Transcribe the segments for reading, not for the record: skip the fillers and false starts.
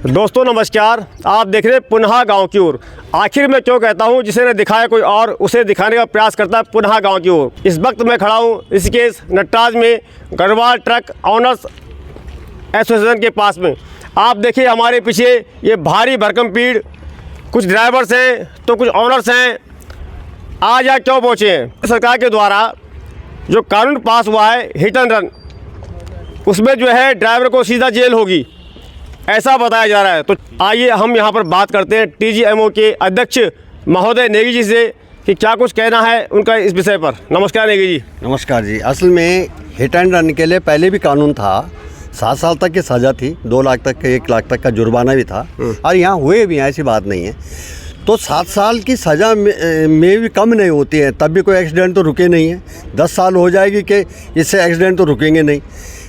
दोस्तों नमस्कार, आप देख रहे हैं पुनः गांव की ओर। आखिर मैं क्यों कहता हूं, जिसे ने दिखाया कोई और उसे दिखाने का प्रयास करता है पुनः गांव की ओर। इस वक्त मैं खड़ा हूं ऋषिकेश नटराज में गढ़वाल ट्रक ऑनर्स एसोसिएशन के पास में। आप देखिए हमारे पीछे ये भारी भरकम भीड़, कुछ ड्राइवर्स हैं तो कुछ ऑनर्स हैं। आज यहाँ क्यों पहुँचे हैं? सरकार के द्वारा जो कानून पास हुआ है हिट एंड रन, उसमें जो है ड्राइवर को सीधा जेल होगी, ऐसा बताया जा रहा है। तो आइए हम यहाँ पर बात करते हैं TGMO के अध्यक्ष महोदय नेगी जी से कि क्या कुछ कहना है उनका इस विषय पर। नमस्कार नेगी जी। नमस्कार जी। असल में हिट एंड रन के लिए पहले भी कानून था, 7 साल तक की सज़ा थी, 2 लाख तक 1 लाख तक का जुर्माना भी था और यहाँ हुए भी हैं, ऐसी बात नहीं है। तो 7 साल की सज़ा में भी कम नहीं होती है, तब भी कोई एक्सीडेंट तो रुके नहीं है। 10 साल हो जाएगी कि इससे एक्सीडेंट तो रुकेंगे नहीं।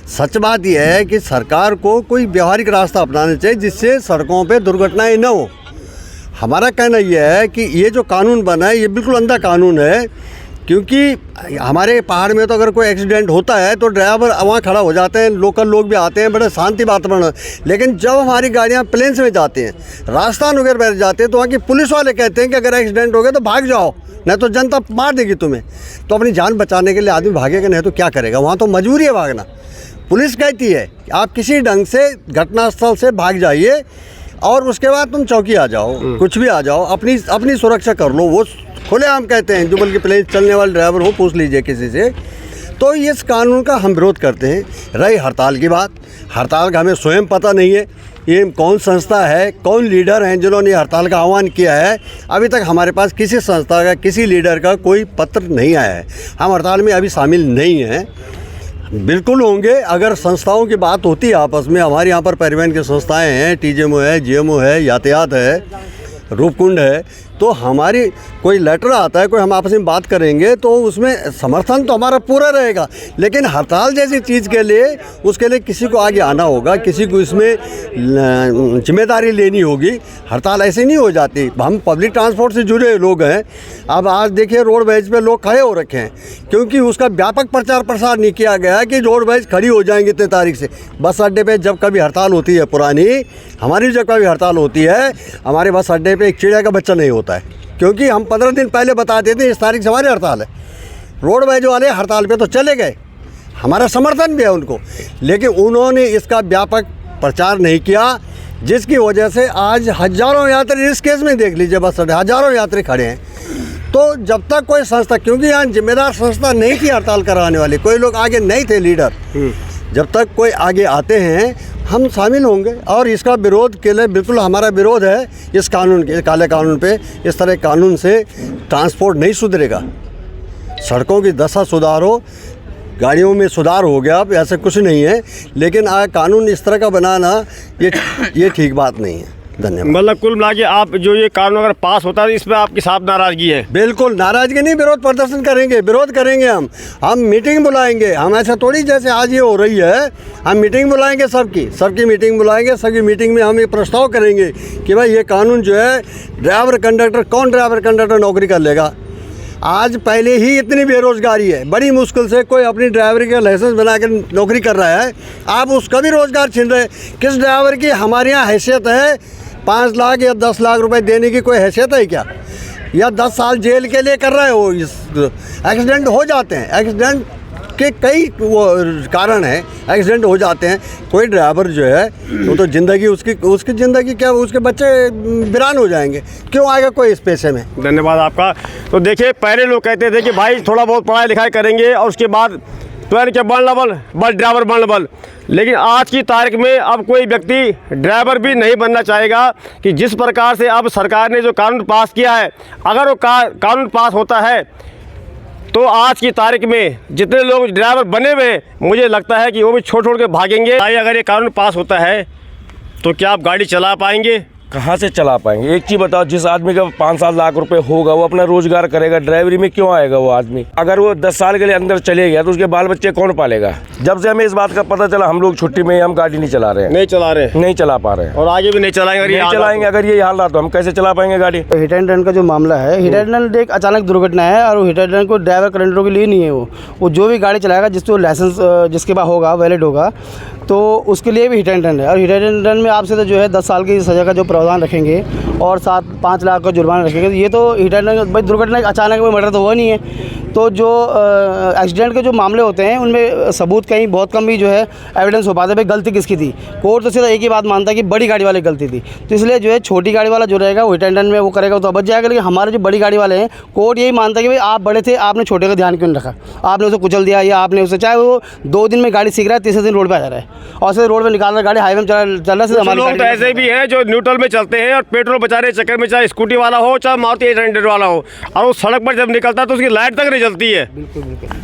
सच बात यह है कि सरकार को कोई व्यवहारिक रास्ता अपनाना चाहिए जिससे सड़कों पे दुर्घटनाएं न हो। हमारा कहना यह है कि ये जो कानून बना है ये बिल्कुल अंधा कानून है, क्योंकि हमारे पहाड़ में तो अगर कोई एक्सीडेंट होता है तो ड्राइवर वहाँ खड़ा हो जाते हैं, लोकल लोग भी आते हैं, बड़े शांति वातावरण। लेकिन जब हमारी गाड़ियाँ प्लेन्स में जाती हैं, राजस्थान वगैरह बैठ जाते हैं, तो वहाँ की पुलिस वाले कहते हैं कि अगर एक्सीडेंट हो गया तो भाग जाओ, नहीं तो जनता मार देगी तुम्हें। तो अपनी जान बचाने के लिए आदमी भागेगा, नहीं तो क्या करेगा? वहाँ तो मजबूरी है भागना। पुलिस कहती है कि आप किसी ढंग से घटनास्थल से भाग जाइए और उसके बाद तुम चौकी आ जाओ, कुछ भी आ जाओ, अपनी सुरक्षा कर लो। वो खुलेआम कहते हैं, जो बल्कि प्लेन चलने वाले ड्राइवर हो, पूछ लीजिए किसी से। तो इस कानून का हम विरोध करते हैं। रही हड़ताल की बात, हड़ताल का हमें स्वयं पता नहीं है ये कौन संस्था है, कौन लीडर हैं जिन्होंने हड़ताल का आह्वान किया है। अभी तक हमारे पास किसी संस्था का, किसी लीडर का कोई पत्र नहीं आया है। हम हड़ताल में अभी शामिल नहीं हैं। बिल्कुल होंगे अगर संस्थाओं की बात होती है आपस में। हमारे यहाँ पर परिवहन की संस्थाएं हैं, TGMO है, GMO है, यातायात है, रूपकुंड है, तो हमारी कोई लेटर आता है, कोई हम आपस में बात करेंगे तो उसमें समर्थन तो हमारा पूरा रहेगा। लेकिन हड़ताल जैसी चीज़ के लिए उसके लिए किसी को आगे आना होगा, किसी को इसमें जिम्मेदारी लेनी होगी। हड़ताल ऐसे नहीं हो जाती। हम पब्लिक ट्रांसपोर्ट से जुड़े हुए लोग हैं। अब आज देखिए रोडवेज पे लोग खड़े हो रखे हैं, क्योंकि उसका व्यापक प्रचार प्रसार नहीं किया गया कि रोडवेज खड़ी हो जाएंगी इतने तारीख से। बस अड्डे पे जब कभी हड़ताल होती है, पुरानी हमारी जब कभी हड़ताल होती है, हमारे बस अड्डे पे एक चिड़िया का बच्चा नहीं होता है, क्योंकि हम 15 दिन पहले बता देते हैं इस तारीख से हमारी हड़ताल है। रोडवेज वाले हड़ताल पे तो चले गए, हमारा समर्थन भी है उनको, लेकिन उन्होंने इसका व्यापक प्रचार नहीं किया, जिसकी वजह से आज हज़ारों यात्री इस केस में देख लीजिए, बस हज़ारों यात्री खड़े हैं। तो जब तक कोई संस्था, क्योंकि यहाँ जिम्मेदार संस्था नहीं थी हड़ताल कराने वाली, कोई लोग आगे नहीं थे लीडर, जब तक कोई आगे आते हैं हम शामिल होंगे। और इसका विरोध के लिए बिल्कुल हमारा विरोध है इस कानून के, काले कानून पे। इस तरह कानून से ट्रांसपोर्ट नहीं सुधरेगा, सड़कों की दशा सुधार हो, गाड़ियों में सुधार हो गया, अब ऐसा कुछ नहीं है। लेकिन कानून इस तरह का बनाना ये ठीक बात नहीं है। धन्यवाद। मतलब कुल मिला के आप जो ये कानून अगर पास होता है इस पर आपकी साफ नाराजगी है? बिल्कुल नाराजगी नहीं, विरोध प्रदर्शन करेंगे, विरोध करेंगे। हम मीटिंग बुलाएंगे। हम ऐसा थोड़ी जैसे आज ये हो रही है, हम मीटिंग बुलाएंगे, सबकी मीटिंग बुलाएंगे। सबकी मीटिंग में हम ये प्रस्ताव करेंगे कि भाई ये कानून जो है, ड्राइवर कंडक्टर, कौन ड्राइवर कंडक्टर नौकरी कर लेगा? आज पहले ही इतनी बेरोजगारी है, बड़ी मुश्किल से कोई अपनी ड्राइवरी का लाइसेंस बना कर नौकरी कर रहा है, आप उसका भी रोज़गार छीन रहे। किस ड्राइवर की हमारे यहाँ हैसियत है 5 लाख या 10 लाख रुपए देने की? कोई हैसियत है क्या? या 10 साल जेल के लिए कर रहे हो? एक्सीडेंट हो जाते हैं, एक्सीडेंट के कई वो कारण हैं, एक्सीडेंट हो जाते हैं। कोई ड्राइवर जो है वो तो ज़िंदगी उसकी ज़िंदगी क्या, उसके बच्चे वीरान हो जाएंगे। क्यों आएगा कोई इस पेशे में? धन्यवाद आपका। तो देखिए पहले लोग कहते थे कि भाई थोड़ा बहुत पढ़ाई लिखाई करेंगे और उसके बाद ट्वेल्थ के बन लेवल बस ड्राइवर बन लेवल। लेकिन आज की तारीख में अब कोई व्यक्ति ड्राइवर भी नहीं बनना चाहेगा कि जिस प्रकार से अब सरकार ने जो कानून पास किया है, अगर वो कानून पास होता है तो आज की तारीख में जितने लोग ड्राइवर बने हुए हैं, मुझे लगता है कि वो भी छोड़ के भागेंगे। अगर ये कानून पास होता है तो क्या आप गाड़ी चला पाएंगे? कहाँ से चला पाएंगे? एक चीज़ बताओ, जिस आदमी का 5-7 लाख रुपए होगा वो अपना रोजगार करेगा, ड्राइवरी में क्यों आएगा वो आदमी? अगर वो 10 साल के लिए अंदर चले गया तो उसके बाल बच्चे कौन पालेगा? जब से हमें इस बात का पता चला हम लोग छुट्टी में, हम गाड़ी नहीं चला रहे हैं, नहीं चला पा रहे हैं और आगे भी नहीं चलाएंगे। अगर ये हाल रहा तो हम कैसे चला पाएंगे गाड़ी? हिट एंड रन का जो मामला है, हिट एंड रन एक अचानक दुर्घटना है और हिट एंड रन को ड्राइवर कंडक्टरों के लिए नहीं है। वो जो भी गाड़ी चलाएगा, जिसको लाइसेंस जिसके पास होगा, वैलिड होगा, तो उसके लिए भी हिट एंड रन है। और हिट एंड रन में आपसे तो जो है 10 साल की सज़ा का जो प्रावधान रखेंगे और 5 लाख का जुर्माना रखेंगे। तो ये तो हिट एंड रन, भाई दुर्घटना अचानक कोई मर्डर तो हुआ नहीं है। तो जो एक्सीडेंट के जो मामले होते हैं उनमें सबूत कहीं बहुत कम ही जो है एविडेंस हो पाता है भाई गलती किसकी थी। कोर्ट तो सीधा एक ही बात मानता है कि बड़ी गाड़ी वाले की गलती थी। तो इसलिए जो है छोटी गाड़ी वाला जो रहेगा वो हिट एंड रन में वो करेगा तो बच जाएगा। लेकिन हमारे जो बड़ी गाड़ी वाले हैं, कोर्ट यही मानता है कि भाई आप बड़े थे, आपने छोटे का ध्यान क्यों नहीं रखा, आपने उसे कुचल दिया, या आपने उसे, चाहे वो 2 दिन में गाड़ी सीख रहा है, तीसरे दिन रोड पर आ जा रहा है और सीधे रोड पर निकाल रहा है गाड़ी, हाईवे में चल रहा है। हमारे लोग तो ऐसे भी हैं जो न्यूट्रल में चलते हैं और पेट्रोल बचाने के चक्कर में, चाहे स्कूटी वाला हो चाहे मारुति 800 वाला हो, और वो सड़क पर जब निकलता है तो उसकी लाइट तक नहीं जलती है।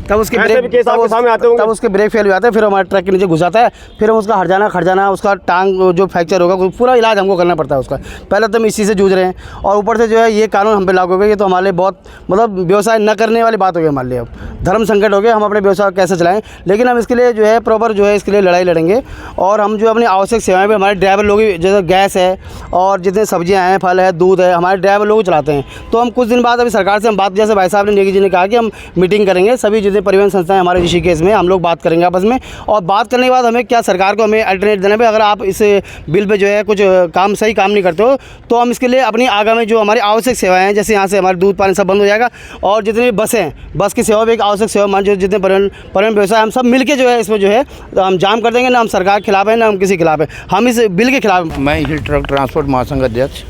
तब उसके ऐसे भी केस आपके सामने आते होंगे। तब उसके ब्रेक फेल हो जाते हैं, फिर हमारे ट्रक के नीचे घुस जाता है, फिर हम उसका हट जाना उसका टांग जो फ्रैक्चर होगा पूरा इलाज हमको करना पड़ता है उसका। पहले तो हम इसी से जूझ रहे हैं और ऊपर से जो है ये कानून हम पे लागू हो गया। ये तो हमारे लिए बहुत मतलब व्यवसाय न करने वाली बात हो गई हमारे लिए। अब धर्म संकट हो गया, हम अपने व्यवसाय कैसे चलाएं। लेकिन हम इसके लिए जो है प्रॉपर जो है इसके लिए लड़ाई लड़ेंगे। और हम जो अपनी आवश्यक सेवाएं भी, हमारे ड्राइवर लोग ही, जैसे गैस है और जितने सब्जियां हैं, फल है, दूध है, हमारे ड्राइवर लोग चलाते हैं। तो हम कुछ दिन बाद अभी सरकार से हम बात, जैसे भाई साहब ने, नेगी जी ने कहा कि हम मीटिंग करेंगे, सभी जितने परिवहन संस्थाएं हमारे ऋषिकेश में, हम लोग बात करेंगे आपस में। और बात करने के बाद हमें क्या, सरकार को हमें अल्टरनेट देना है। अगर आप इस बिल पे जो है कुछ सही काम नहीं करते हो तो हम इसके लिए अपनी आगामी जो हमारी आवश्यक सेवाएं हैं, जैसे यहाँ से हमारे दूध पानी सब बंद हो जाएगा। और जितनी भी बसें हैं, बस की सेवा भी एक आवश्यक सेवा मान, जो जितने परिवहन व्यवसाय, हम सब मिलके जो है इसमें जो है हम जाम कर देंगे। ना हम सरकार के खिलाफ है, ना हम किसी के खिलाफ है, हम इस बिल के खिलाफ हैं। मैं हिल ट्रक ट्रांसपोर्ट महासंघ अध्यक्ष।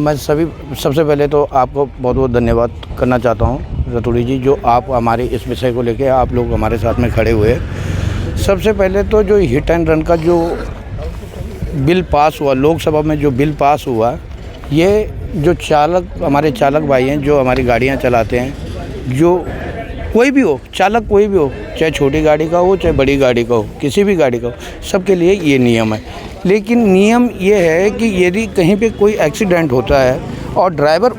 मैं सबसे पहले तो आपको बहुत बहुत धन्यवाद करना चाहता हूँ रतूड़ी जी, जो आप हमारे इस विषय को लेके आप लोग हमारे साथ में खड़े हुए। सबसे पहले तो जो हिट एंड रन का जो बिल पास हुआ, लोकसभा में जो बिल पास हुआ, ये जो हमारे चालक भाई हैं जो हमारी गाड़ियाँ चलाते हैं, जो कोई भी हो, चालक कोई भी हो, चाहे छोटी गाड़ी का हो चाहे बड़ी गाड़ी का हो, किसी भी गाड़ी का हो, सबके लिए ये नियम है। लेकिन नियम ये है कि यदि कहीं पे कोई एक्सीडेंट होता है और ड्राइवर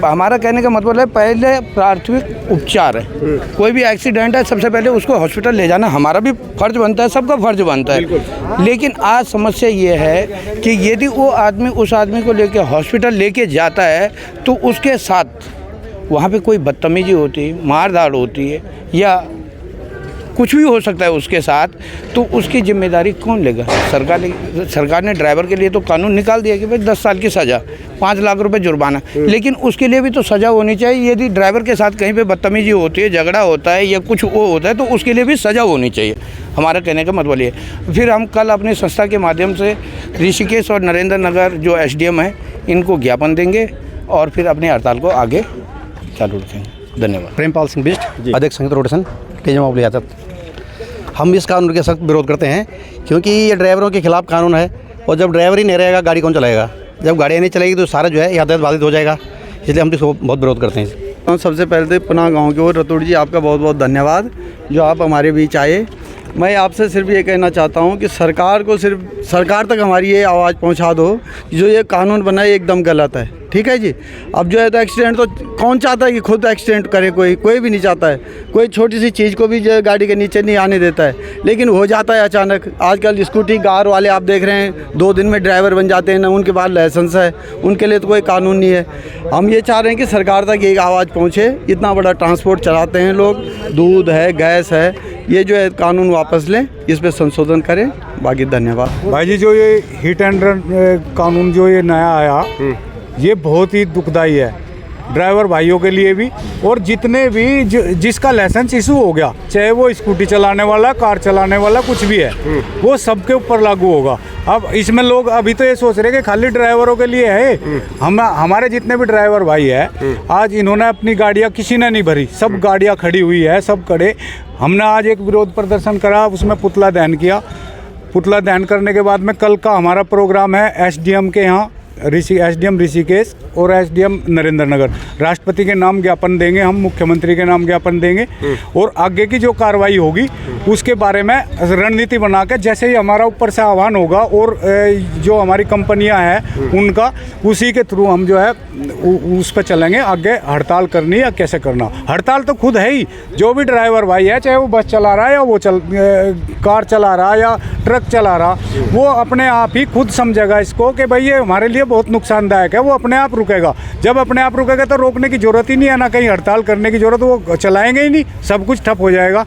हमारा कहने का मतलब है पहले प्राथमिक उपचार है। कोई भी एक्सीडेंट है, सबसे पहले उसको हॉस्पिटल ले जाना हमारा भी फ़र्ज़ बनता है, सबका फ़र्ज़ बनता है। लेकिन आज समस्या ये है कि यदि वो आदमी उस आदमी को लेकर हॉस्पिटल लेके जाता है तो उसके साथ वहाँ पे कोई बदतमीजी होती है, मारधाड़ होती है या कुछ भी हो सकता है उसके साथ, तो उसकी जिम्मेदारी कौन लेगा? सरकार ने ड्राइवर के लिए तो कानून निकाल दिया कि भाई 10 साल की सज़ा, 5 लाख रुपए जुर्माना। लेकिन उसके लिए भी तो सज़ा होनी चाहिए। यदि ड्राइवर के साथ कहीं पे बदतमीजी होती है, झगड़ा होता है या कुछ वो होता है, तो उसके लिए भी सज़ा होनी चाहिए। हमारा कहने का मतलब ये। फिर हम कल अपनी संस्था के माध्यम से ऋषिकेश और नरेंद्र नगर जो SDM है, इनको ज्ञापन देंगे और फिर अपनी हड़ताल को आगे चालू रखेंगे। धन्यवाद। प्रेमपाल सिंह बिष्ट, अध्यक्ष संयुक्त रोटेशन तेजमावली यादव। हम इस कानून के सख्त विरोध करते हैं क्योंकि ये ड्राइवरों के खिलाफ कानून है और जब ड्राइवर ही नहीं रहेगा गाड़ी कौन चलाएगा? जब गाड़ियाँ नहीं चलेगी तो सारा जो है यातायात बाधित हो जाएगा। इसलिए हम इसको बहुत विरोध करते हैं। सबसे पहले तो पुनः गाँव की ओर रतूड़ी जी आपका बहुत बहुत धन्यवाद जो आप हमारे बीच आए। मैं आपसे सिर्फ ये कहना चाहता हूँ कि सरकार तक हमारी ये आवाज़ पहुँचा दो कि जो ये कानून बना है एकदम गलत है। ठीक है जी। अब जो है तो एक्सीडेंट तो कौन चाहता है कि खुद एक्सीडेंट करे? कोई भी नहीं चाहता है। कोई छोटी सी चीज़ को भी जो गाड़ी के नीचे नहीं आने देता है, लेकिन हो जाता है अचानक। आजकल स्कूटी कार वाले आप देख रहे हैं 2 दिन में ड्राइवर बन जाते हैं, ना उनके पास लाइसेंस है, उनके लिए तो कोई कानून नहीं है। हम ये चाह रहे हैं कि सरकार तक ये आवाज़ पहुँचे। इतना बड़ा ट्रांसपोर्ट चलाते हैं लोग, दूध है, गैस है, ये जो है कानून वापस लें, इस पर संशोधन करें। बाकी धन्यवाद भाई जी। जो ये हिट एंड रन कानून जो ये नया आया, ये बहुत ही दुखदाई है ड्राइवर भाइयों के लिए भी, और जितने भी जिसका लाइसेंस इशू हो गया, चाहे वो स्कूटी चलाने वाला, कार चलाने वाला, कुछ भी है, वो सबके ऊपर लागू होगा। अब इसमें लोग अभी तो ये सोच रहे हैं कि खाली ड्राइवरों के लिए है। हमारे जितने भी ड्राइवर भाई है, आज इन्होंने अपनी गाड़ियाँ किसी ने नहीं भरी, सब गाड़ियाँ खड़ी हुई है, सब खड़े। हमने आज एक विरोध प्रदर्शन करा, उसमें पुतला दहन किया। पुतला दहन करने के बाद में कल का हमारा प्रोग्राम है SDM के यहाँ, SDM ऋषिकेश और SDM नरेंद्र नगर। राष्ट्रपति के नाम ज्ञापन देंगे हम, मुख्यमंत्री के नाम ज्ञापन देंगे, और आगे की जो कार्रवाई होगी उसके बारे में रणनीति बना के, जैसे ही हमारा ऊपर से आह्वान होगा और जो हमारी कंपनियां हैं उनका, उसी के थ्रू हम जो है उस पर चलेंगे। आगे हड़ताल करनी है, कैसे करना। हड़ताल तो खुद है ही। जो भी ड्राइवर भाई है, चाहे वो बस चला रहा है या वो कार चला रहा है या ट्रक चला रहा, वो अपने आप ही खुद समझेगा इसको कि भाई ये हमारे लिए बहुत नुकसानदायक है। वो अपने आप रुकेगा। जब अपने आप रुकेगा तो रोकने की जरूरत ही नहीं है, ना कहीं हड़ताल करने की जरूरत, वो चलाएंगे ही नहीं, सब कुछ ठप हो जाएगा।